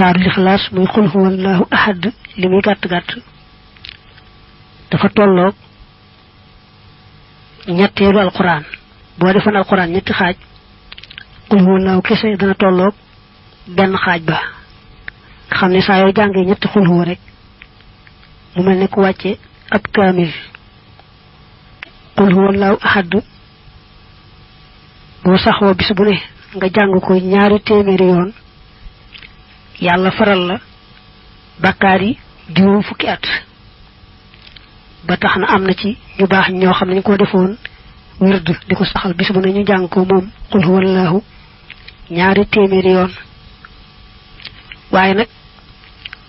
saaru lixlaas muy xul huwallahu ahad li muy gàtt gàtt dafa tolloog ñetteelu alquran boo defoon alquran ñetti xaaj xul huwallahu kese dana tolloog benn xaaj ba xam ne saa yoo jàngee ñetti xul huwa rek mu mel ne ku wàcce ab kaamil xul huwallahu ahad boo saxoo bis bu ne nga jàng ko ñaari téeméeri yoon yàlla faral la bàkkaar yi juróom fukki at ba tax na am na ci ñu baax ñoo xam ne ñu ko defoon wird di ko saxal bis bu ne ñu jàng ko moom xul huwallahu ñaari téeméeri yoon waaye nag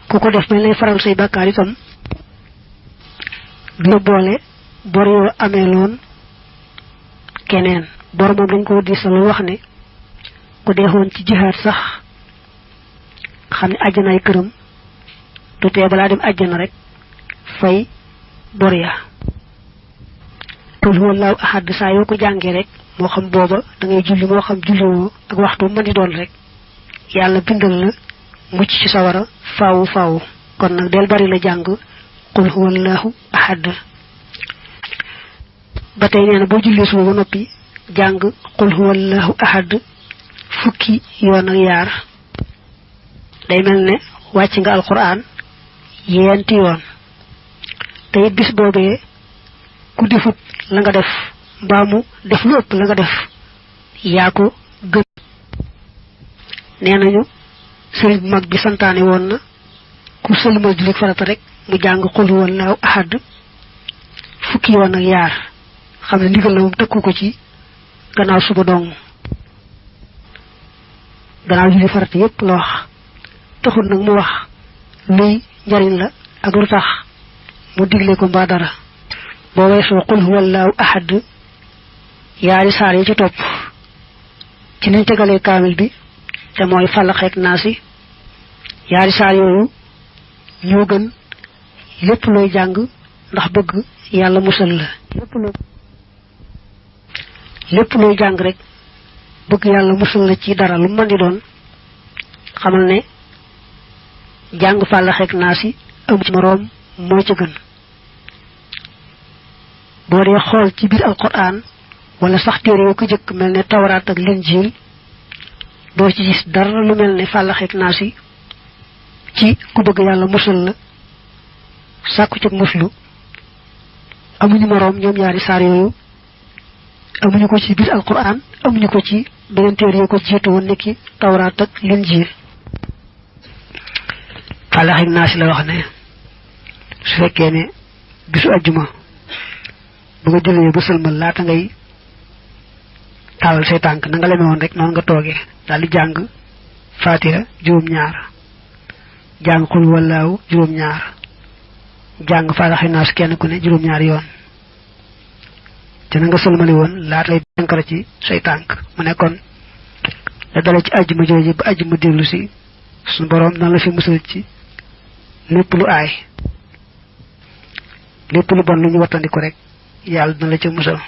ku ko def mel lay faral say bàkkaar itam du la boole bor yoo amee loon keneen bor moom dañ ko diisal wax ne ku deexoon ci jihaad sax xam ne àjjanaay këram du tee balaa dem àjjana rek fay bor ya qul huwallahu ahad saa yoo ko jàngee rek moo xam booba da ngay julli moo xam julliwoo ak waxtu mën di doon rek yàlla bindal la mucc ci sawara faawu faawu kon nag del bari la jàng qul huwallahu ahad ba tey nee na boo jullee suba ba noppi jàng qul huwallahu ahad fukki yoon ak yaar day mel ne wàcc nga alquran yeenti yoon te it bis boobee ku defut la nga def mbaa mu def lu ëpp la nga def yaa ko gën nee nañu sëriñ bu mag bi santaane woon na ku sëlmal julli farata rek mu jàng qul huwallahu ahad fukki yoon ak yaar xam ne ndigal la moom tëkku ko ci gannaaw suba dong gannaaw julli farata yépp la wax taxul nag mu wax luy njariñ la ak lu tax mu digle ko mbaa dara boo weesoo qul huwallahu ahad yaari saar yi ci topp ci niñ tegalee kaamil bi te mooy Falaq ak Naas yaari saar yooyu ñoo gën lépp looy jàng ndax bëgg yàlla musal la lépp looy jàng rek bëgg yàlla musal la ci dara lu mën di doon xamal ne jàng Falaq ak Naas am ci moroom moo ci gën boo dee xool ci biir alquran wala sax téere yoo ko jëkk mel ne tawraat ak linjiil doo ci gis dara lu mel ne Falaq ak Naas ci ku bëgg yàlla musal la sàkku ci muslu amuñu moroom ñoom ñaari saar yooyu amuñu ko ci biir alquran amuñu ko ci beneen téere yoo ko jiitu woon nekki tawraat ak linjiil Falaq ak Naas la wax ne su fekkee ne bisu ajjuma bu nga jullee ba sëlmal laata ngay tàllal say tànk na nga leme woon rek noonu nga toogee daal di jàng Faatiha juróom-ñaar jàng xul huwallaahu juróom-ñaar jàng Falaq ak Naas kenn ku ne juróom-ñaar yoon te na nga sëlmali woon laata lay denkara ci say tànk mu ne kon la dale ci ajjuma jooju ba ajjuma dellu si suñu boroom dana la fi musal ci lépp lu aay lépp lu bon lu ñu wattandiku rek yàlla dina la ca musal